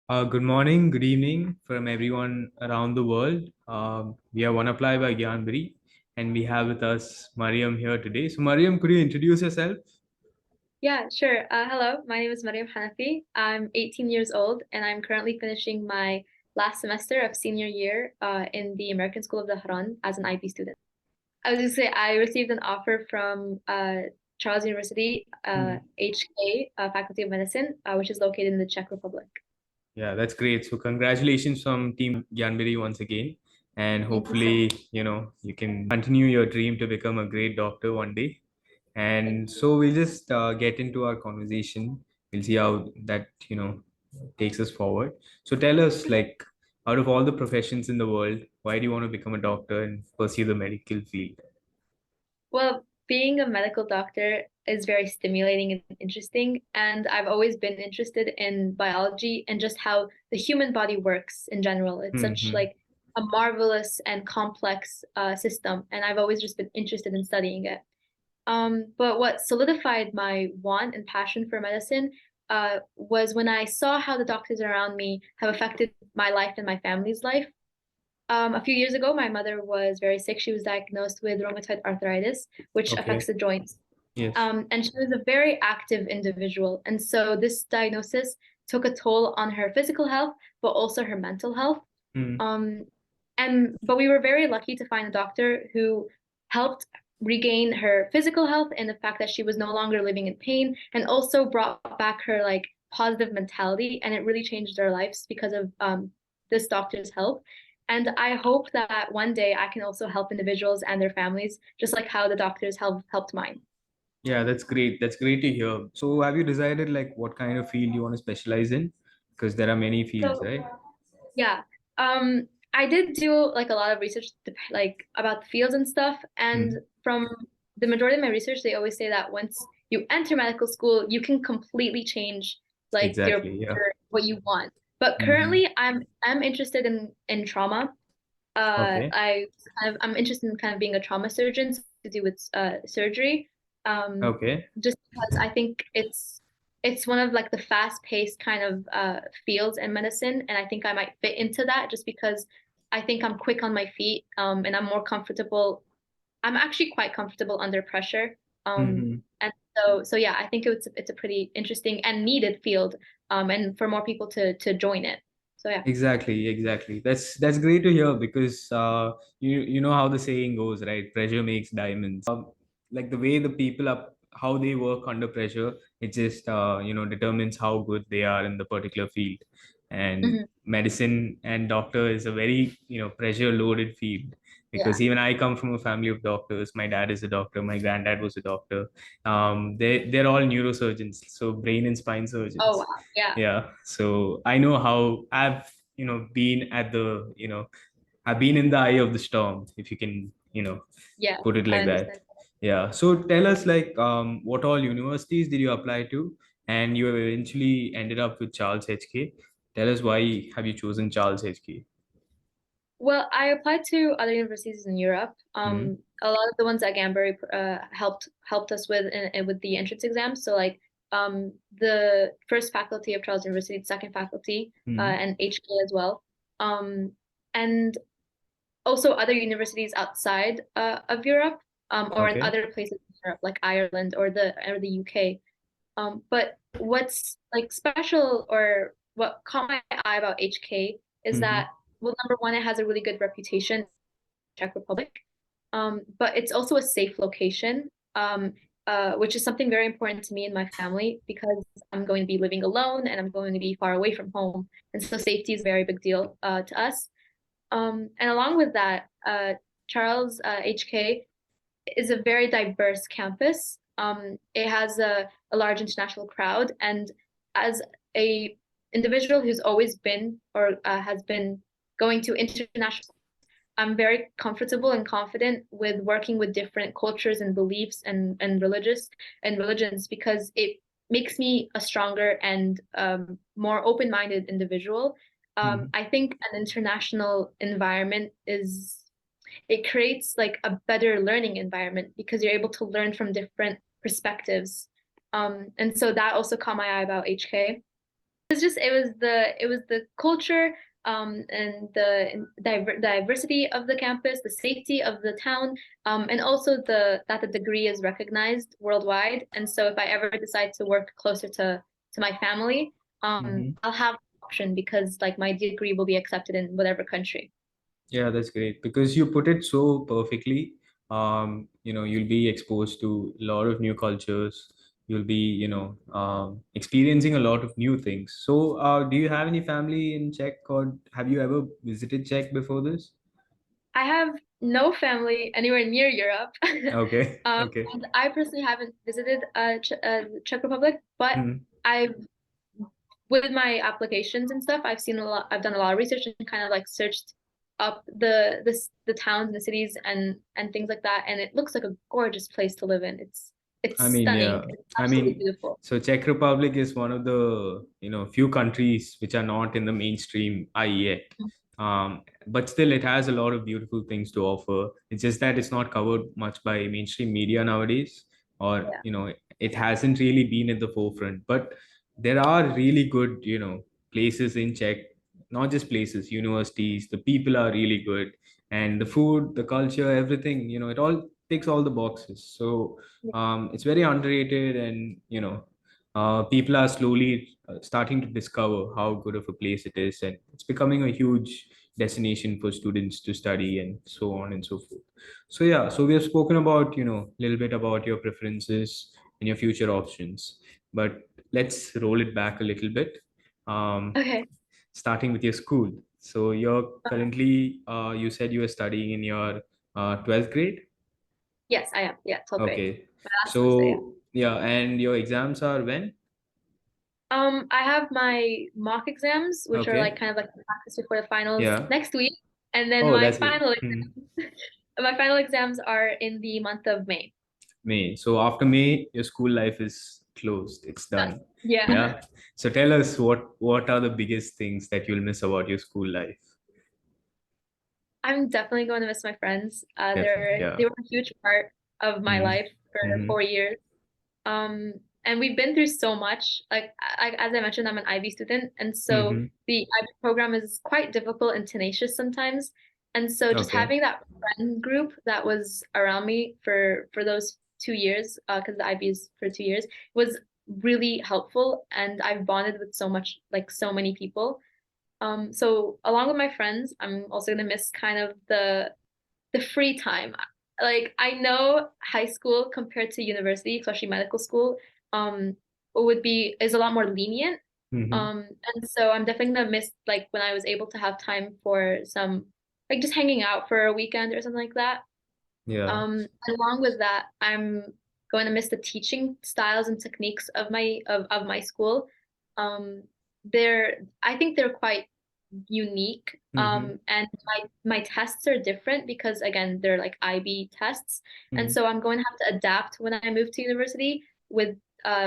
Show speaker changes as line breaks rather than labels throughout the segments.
Good morning, good evening from everyone around the world. We are One Apply by Gyanbari, and we have with us Maryam here today. So, Maryam, could you introduce yourself?
Yeah, sure. Hello, my name is Maryam Hanafy. I'm 18 years old and I'm currently finishing my last semester of senior year in the American School of the Haran as an IB student. I was just say I received an offer from Charles University,
Hmm.
HK, Faculty of Medicine, which is located in the Czech Republic.
Yeah, that's great. So, congratulations from Team Gyanbari once again. And
Thank you so much.
hopefully, you can continue your dream to become a great doctor one day.
Thank
And
you.
so we'll just get into our conversation. We'll see how that, takes us forward. So tell us, like, out of all the professions in the world, why do you want to become a doctor and pursue the medical field?
Well, being a medical doctor is very stimulating and interesting, and I've always been interested in biology and just how the human body works in general. It's such
Hmm.
like a marvelous and complex system, and I've always just been interested in studying it. But what solidified my want and passion for medicine was when I saw how the doctors around me have affected my life and my family's life. A few years ago, my mother was very sick. She was diagnosed with rheumatoid arthritis, which affects
Okay.
the joints.
Yes.
And she was a very active individual. And so this diagnosis took a toll on her physical health, but also her mental health.
Hmm.
Um, but we were very lucky to find a doctor who helped regain her physical health and the fact that she was no longer living in pain and also brought back her like positive mentality. And it really changed their lives because of this doctor's help. And I hope that one day I can also help individuals and their families, just like how the doctors helped mine.
Yeah, that's great. That's great to hear. So have you decided like what kind of field you want to specialize in? Because there are many fields,
So
right?
yeah, I did do like a lot of research like about the fields and stuff. And
Hmm.
from the majority of my research, they always say that once you enter medical school, you can completely change like
Exactly. Yeah.
your what you want. But
Hmm.
currently, I'm interested in trauma.
Okay.
I'm interested in kind of being a trauma surgeon to do with surgery. Um,
Okay.
just because I think it's one of like the fast-paced kind of fields in medicine, and I think I might fit into that just because I think I'm quick on my feet, and I'm more comfortable. I'm actually quite comfortable under pressure.
Hmm.
And so yeah, I think it's a pretty interesting and needed field, and for more people to join it. So yeah.
Exactly, exactly. That's great to hear because you know how the saying goes, right? Pressure makes diamonds. Like the way the people up how they work under pressure, it just determines how good they are in the particular field. And
Mhm.
medicine and doctor is a very pressure loaded field
Yeah.
because even I come from a family of doctors. My dad is a doctor. My granddad was a doctor. They're all neurosurgeons, so brain and spine
Oh
surgeons.
wow. Yeah.
Yeah, so I know how I've been at I've been in the eye of the storm, if you can
Yeah.
put it
I
like that.
understand.
Yeah, so tell us, like, what all universities did you apply to, and you have eventually ended up with Charles HK. Tell us, why have you chosen Charles HK?
Well, I applied to other universities in Europe.
Hmm.
A lot of the ones that Ganbury helped us with with the entrance exams. So like the first faculty of Charles University, the second faculty,
Hmm.
and HK as well. Um, and also other universities outside of Europe, or in
Okay.
other places in Europe, like Ireland or the UK. But what's like special or what caught my eye about HK is
Hmm.
that, well, number one, it has a really good reputation in Czech Republic, but it's also a safe location, which is something very important to me and my family because I'm going to be living alone and I'm going to be far away from home, and so safety is a very big deal to us. And along with that, Charles HK is a very diverse campus. It has a large international crowd, and as a individual who's always been or has been going to international, I'm very comfortable and confident with working with different cultures and beliefs and religions because it makes me a stronger and more open-minded individual.
Hmm.
I think an international environment is it creates like a better learning environment because you're able to learn from different perspectives. And so that also caught my eye about HK. It was the culture, and the diversity of the campus, the safety of the town, and also the degree is recognized worldwide. And so if I ever decide to work closer to my family,
Hmm.
I'll have the option because like my degree will be accepted in whatever country.
Yeah, that's great because you put it so perfectly. You'll be exposed to a lot of new cultures. You'll be, experiencing a lot of new things. So, do you have any family in Czech, or have you ever visited Czech before this?
I have no family anywhere near Europe.
Okay, okay.
And I personally haven't visited Czech Republic, but
Hmm.
I've with my applications and stuff, I've seen a lot. I've done a lot of research and kind of like searched up the towns and the cities and things like that, and it looks like a gorgeous place to live in. It's
I mean,
stunning.
yeah.
It's
I
absolutely
mean,
beautiful.
so Czech Republic is one of the, few countries which are not in the mainstream eye yet. But still, it has a lot of beautiful things to offer. It's just that it's not covered much by mainstream media nowadays, or,
Yeah.
it hasn't really been at the forefront. But there are really good, places in Czech, not just places, universities, the people are really good. And the food, the culture, everything, it all ticks all the boxes. So, it's very underrated, and people are slowly starting to discover how good of a place it is, and it's becoming a huge destination for students to study and so on and so forth. So yeah, so we have spoken about, a little bit about your preferences and your future options, but let's roll it back a little bit. um,
Okay.
Starting with your school. So you're currently, you said you were studying in your 12th grade.
Yes, I am. Yeah, 12th grade.
Okay.
My last semester, yeah.
So, yeah, and your exams are when?
I have my mock exams, which are like
Okay.
kind of like the practice before the finals
Yeah.
next week, and then
Oh,
my
that's great.
final
Hmm.
my final exams are in the month of May.
May. So after May, your school life is closed. It's
Done.
done.
Yeah.
Yeah. So tell us what are the biggest things that you'll miss about your school life?
I'm definitely going to miss my friends.
Definitely.
They
Yeah.
were a huge part of my
Hmm.
life for
Hmm.
4 years. And we've been through so much. As I mentioned, I'm an IB student, and so
Hmm.
the IB program is quite difficult and tenacious sometimes. And so just
Okay.
having that friend group that was around me for those 2 years, because the IB is for 2 years, was really helpful. And I've bonded with so many people. So along with my friends, I'm also gonna miss kind of the free time. Like I know high school compared to university, especially medical school, um, is a lot more lenient.
Hmm.
And so I'm definitely gonna miss like when I was able to have time for some like just hanging out for a weekend or something like that.
Yeah.
Along with that, I'm going to miss the teaching styles and techniques of my school. Um, I think they're quite unique.
Hmm.
And my tests are different because again, they're like IB tests. And
Hmm.
so I'm going to have to adapt when I move to university with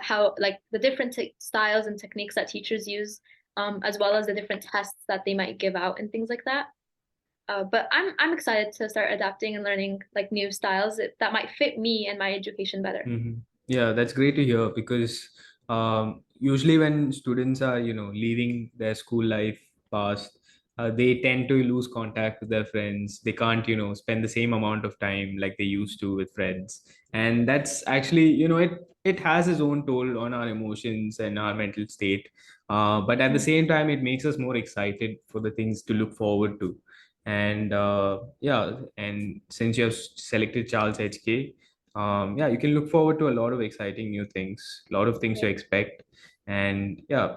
how like the different styles and techniques that teachers use, as well as the different tests that they might give out and things like that. But I'm excited to start adapting and learning like new styles that might fit me and my education better.
Hmm. Yeah, that's great to hear because usually when students are, leaving their school life past, they tend to lose contact with their friends. They can't, spend the same amount of time like they used to with friends, and that's actually, it has its own toll on our emotions and our mental state. But at the
Mm.
same time, it makes us more excited for the things to look forward to. And yeah, and since you have selected Charles HK, yeah, you can look forward to a lot of exciting new things, a lot of things to expect. And yeah,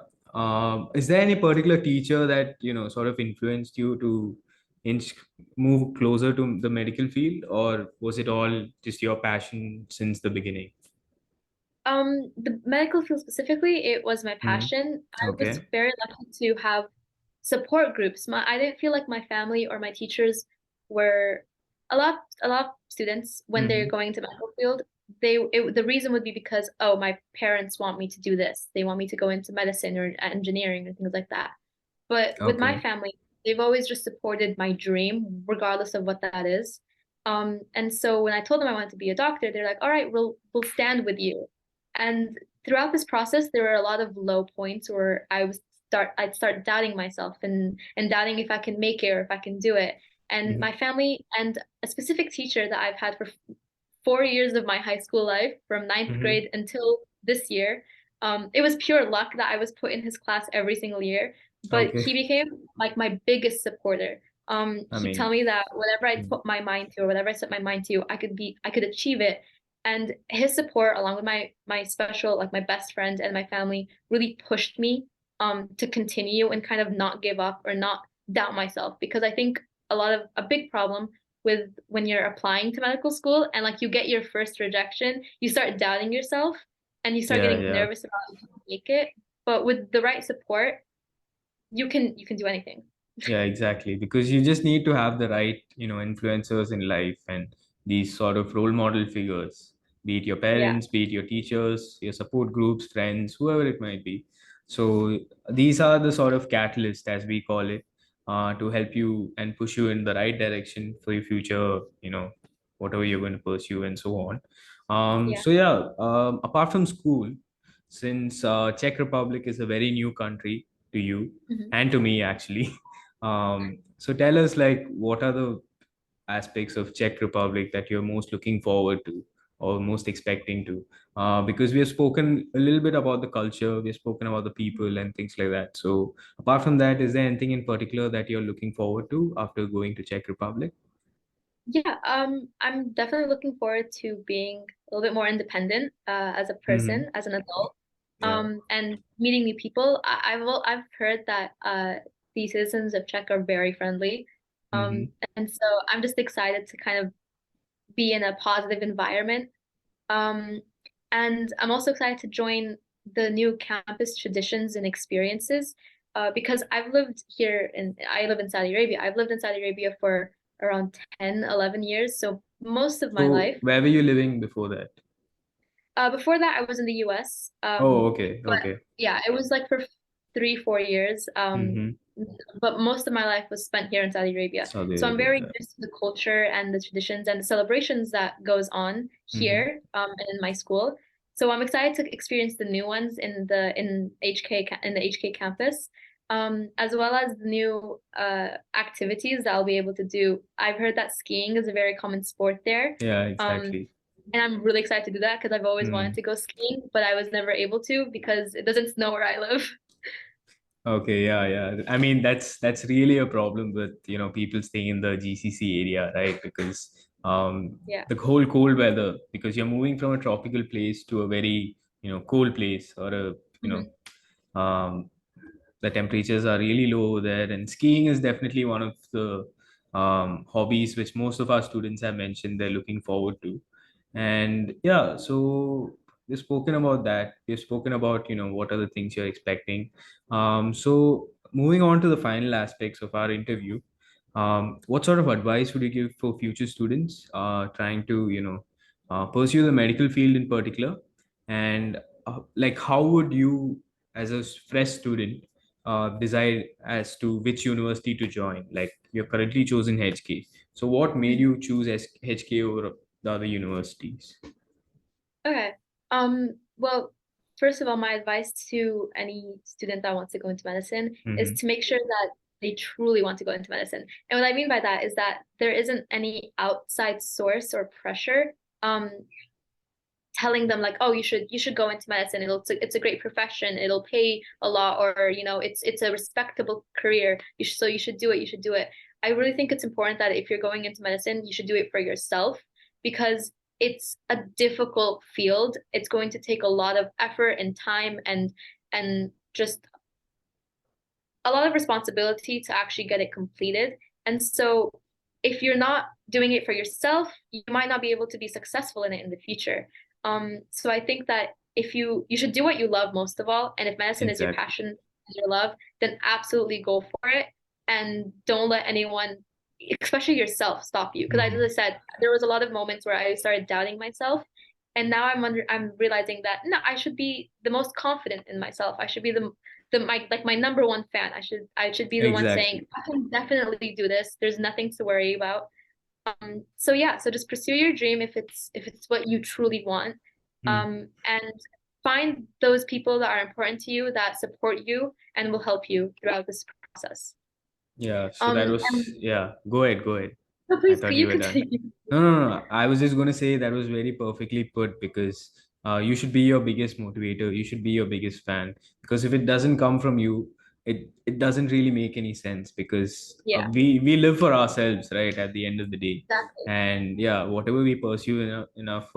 is there any particular teacher that, sort of influenced you to inch move closer to the medical field, or was it all just your passion since the beginning?
The medical field specifically, it was my
Hmm.
passion. I was
Okay.
very lucky to have support groups. I didn't feel like my family or my teachers were a lot of students when they're
Hmm.
going to medical field. The reason would be because, oh, my parents want me to do this. They want me to go into medicine or engineering and things like that. But with my
Okay.
family, they've always just supported my dream, regardless of what that is. And so when I told them I wanted to be a doctor, they're like, "All right, we'll stand with you." And throughout this process, there were a lot of low points where I'd start doubting myself and doubting if I can make it or if I can do it. And
Hmm.
my family and a specific teacher that I've had for 4 years of my high school life, from ninth
Hmm.
grade until this year. It was pure luck that I was put in his class every single year, but
Okay.
he became like my biggest supporter.
I
He'd tell
mean,
me that whatever I
mm,
put my mind to or whatever I set my mind to, I could achieve it. And his support, along with my special, like my best friend and my family, really pushed me to continue and kind of not give up or not doubt myself. Because I think a big problem with when you're applying to medical school and like you get your first rejection, you start doubting yourself and you start
yeah,
getting
yeah.
nervous about if you can make it. But with the right support, you can do anything.
Yeah, exactly. Because you just need to have the right, influencers in life and these sort of role model figures, be it your
Yeah.
parents, be it your teachers, your support groups, friends, whoever it might be. So these are the sort of catalyst, as we call it, to help you and push you in the right direction for your future, whatever you're going to pursue and so on.
Yeah.
So yeah, apart from school, since Czech Republic is a very new country to you
Mhm.
and to me actually. So tell us, like, what are the aspects of Czech Republic that you're most looking forward to or most expecting to? Because we have spoken a little bit about the culture, we have spoken about the people and things like that. So apart from that, is there anything in particular that you're looking forward to after going to Czech Republic?
Yeah, I'm definitely looking forward to being a little bit more independent as a
Mm-hmm.
person, as an adult,
Yeah.
and meeting new people. I've heard that the citizens of Czech are very friendly,
Mm-hmm.
and so I'm just excited to kind of be in a positive environment. Um, and I'm also excited to join the new campus traditions and experiences because I live in Saudi Arabia. I've lived in Saudi Arabia for around 10, 11 years. So most of my
So
life.
where were you living before that?
Before that, I was in the US.
Oh, okay,
But
okay.
yeah, it was like for 3, 4 years.
Mm-hmm.
But most of my life was spent here in Saudi Arabia.
Saudi
So I'm
Arabia.
very
Yeah.
used to the culture and the traditions and the celebrations that goes on
Mm-hmm.
here and in my school. So I'm excited to experience the new ones in the HK campus, as well as the new activities that I'll be able to do. I've heard that skiing is a very common sport there.
Yeah,
Um,
exactly.
and I'm really excited to do that because I've always wanted
Hmm.
to go skiing, but I was never able to because it doesn't snow where I live.
Okay, yeah, yeah. I mean, that's really a problem with, people staying in the GCC area, right? Because
Yeah.
the whole cold weather, because you're moving from a tropical place to a very, cold place, or
Mhm.
um, the temperatures are really low over there, and skiing is definitely one of the hobbies which most of our students have mentioned they're looking forward to. And yeah, so we've spoken about that, we've spoken about what are the things you're expecting. So moving on to the final aspects of our interview, what sort of advice would you give for future students trying to pursue the medical field in particular? And like, how would you, as a fresh student, decide as to which university to join? Like, you're currently choosing HK, so what made
Mhm.
you choose HK over the other universities?
Okay. Well, first of all, my advice to any student that wants to go into medicine is
Hmm.
to make sure that they truly want to go into medicine. And what I mean by that is that there isn't any outside source or pressure um telling them like, oh, you should go into medicine. It's a great profession. It'll pay a lot, or it's a respectable career. So you should do it. You should do it. I really think it's important that if you're going into medicine, you should do it for yourself because it's a difficult field. It's going to take a lot of effort and time and just a lot of responsibility to actually get it completed. And so if you're not doing it for yourself, you might not be able to be successful in it in the future. So I think that if you should do what you love most of all, and if medicine is your
Exactly.
passion and your love, then absolutely go for it and don't let anyone, especially yourself, stop you. Because as I
Hmm.
said, there was a lot of moments where I started doubting myself, and now I'm realizing that no, I should be the most confident in myself. I should be my number one fan. I should be the one saying
Exactly.
I can definitely do this. There's nothing to worry about. So yeah, so just pursue your dream if it's what you truly want.
Hmm.
And find those people that are important to you, that support you and will help you throughout this process.
Yeah, so that was,
And
yeah, go ahead, go ahead.
no,
I
please,
thought you
you
were done.
continue.
No, no, no, no. I was just going to say that was very perfectly put because you should be your biggest motivator. You should be your biggest fan because if it doesn't come from you, it doesn't really make any sense because
Yeah,
we live for ourselves, right? At the end of the day,
exactly.
and yeah, whatever we pursue in our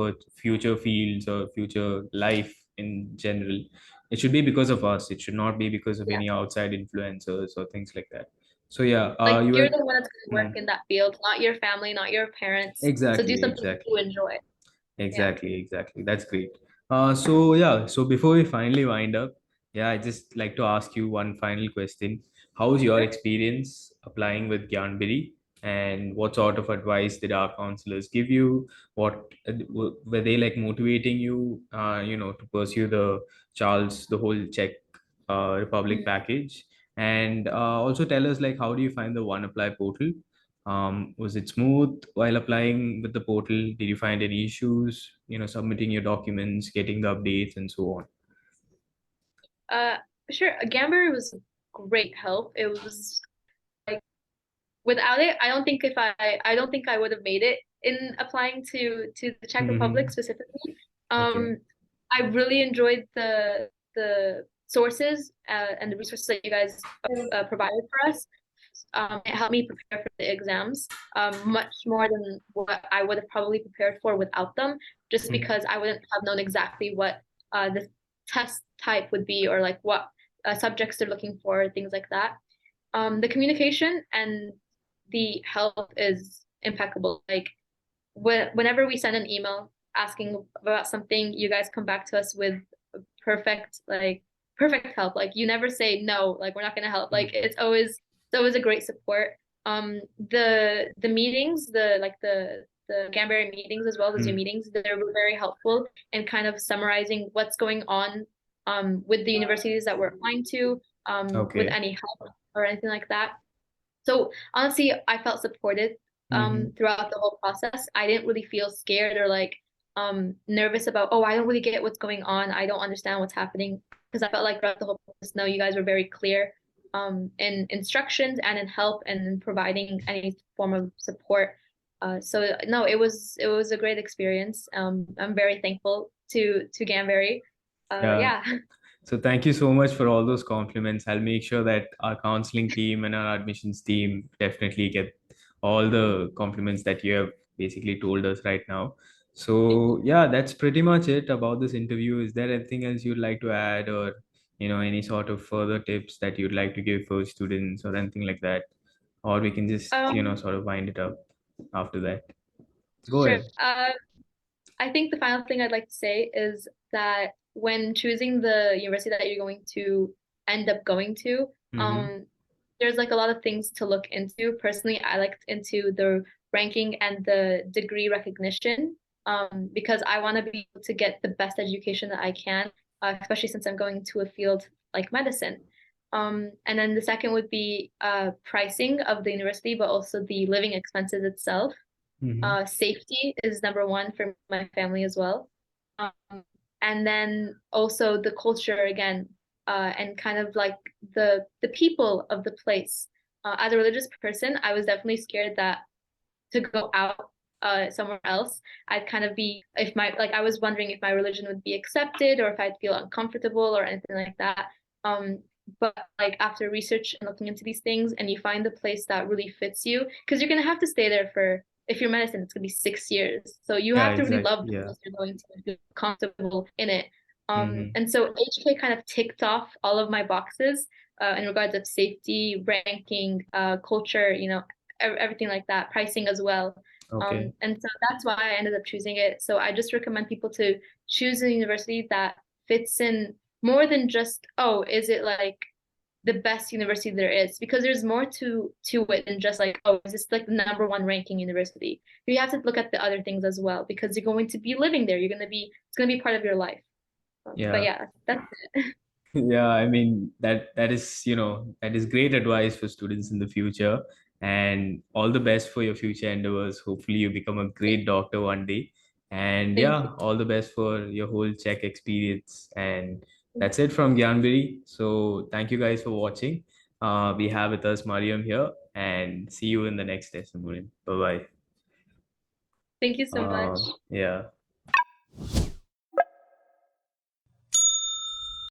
future fields or future life in general, it should be because of us. It should not be because of
Yeah.
any outside influencers or things like that. So yeah,
Like
you
you're
were.
the one that's going to work
Hmm.
in that field, not your family, not your parents. So do
Exactly,
something that
exactly.
you enjoy. Yeah.
Exactly. That's great. So yeah, so before we finally wind up, yeah, I just like to ask you one final question. How's your
Sure.
experience applying with Gyanbiri, and what sort of advice did our counselors give you? What were they like motivating you, to pursue the whole Czech Republic
Mhm.
package? And also tell us like how do you find the One Apply portal? Was it smooth while applying with the portal? Did you find any issues, submitting your documents, getting the updates, and so on?
Uh, sure. Gambler was great help. It was like without it, I don't think I would have made it in applying to the Czech Republic
Hmm.
specifically.
Okay.
Um, I really enjoyed the sources and the resources that you guys provided for us. It helped me prepare for the exams much more than what I would have probably prepared for without them, just
Mhm.
because I wouldn't have known exactly what the test type would be or like what subjects they're looking for, things like that. The communication and the help is impeccable. Like whenever we send an email asking about something, you guys come back to us with perfect perfect help. Like you never say no, like we're not gonna help. Like it's always a great support. The meetings, the Gambari meetings as well, the Zoom
Hmm.
meetings, they were very helpful in kind of summarizing what's going on with the universities that we're applying to, with
Okay.
any help or anything like that. So honestly, I felt supported
Hmm.
throughout the whole process. I didn't really feel scared or like nervous about, oh, I don't really get what's going on. I don't understand what's happening because I felt like throughout the whole process, no, you guys were very clear in instructions and in help and in providing any form of support. So no, it was a great experience. I'm very thankful to Ganberry.
Yeah.
Yeah,
So thank you so much for all those compliments. I'll make sure that our counseling team and our admissions team definitely get all the compliments that you have basically told us right now.
thank
So
you.
yeah, that's pretty much it about this interview. Is there anything else you'd like to add, or any sort of further tips that you'd like to give for students or anything like that? Or we can just,
Um,
sort of wind it up after that. Go
sure.
ahead.
I think the final thing I'd like to say is that when choosing the university that you're going to end up going to,
Mm-hmm.
um, there's like a lot of things to look into. Personally, I looked into the ranking and the degree recognition, because I want to be able to get the best education that I can, especially since I'm going to a field like medicine. And then the second would be pricing of the university, but also the living expenses itself.
Mm-hmm.
Safety is number one for my family as well. Um, and then also the culture again, and kind of like the people of the place. As a religious person, I was definitely scared that to go out somewhere else, I'd kind of be if my like I was wondering if my religion would be accepted or if I'd feel uncomfortable or anything like that. Um, but like after research and looking into these things, and you find the place that really fits you, because you're gonna have to stay there for if you're medicine, it's gonna be 6 years. So you
Yeah,
have to really
exactly.
love the
Yeah.
place you're going to and feel comfortable in it.
Mm-hmm.
And so HK kind of ticked off all of my boxes in regards of safety, ranking, culture, everything like that, pricing as well.
Okay.
And so that's why I ended up choosing it. So I just recommend people to choose a university that fits in more than just, oh, is it like the best university there is? Because there's more to it than just like, oh, is this like the number one ranking university? You have to look at the other things as well because you're going to be living there. It's gonna be part of your life. But
Yeah.
yeah, that's
Yeah, I mean that is, that is great advice for students in the future, and all the best for your future endeavors. Hopefully you become a
it.
great doctor one day. And
Thank you.
yeah, all the best for your whole Czech experience. And that's it from Gyanbiri. So thank you guys for watching. We have with us Mariam here, and see you in the next testimonial. Bye bye.
Thank you so much.
Yeah.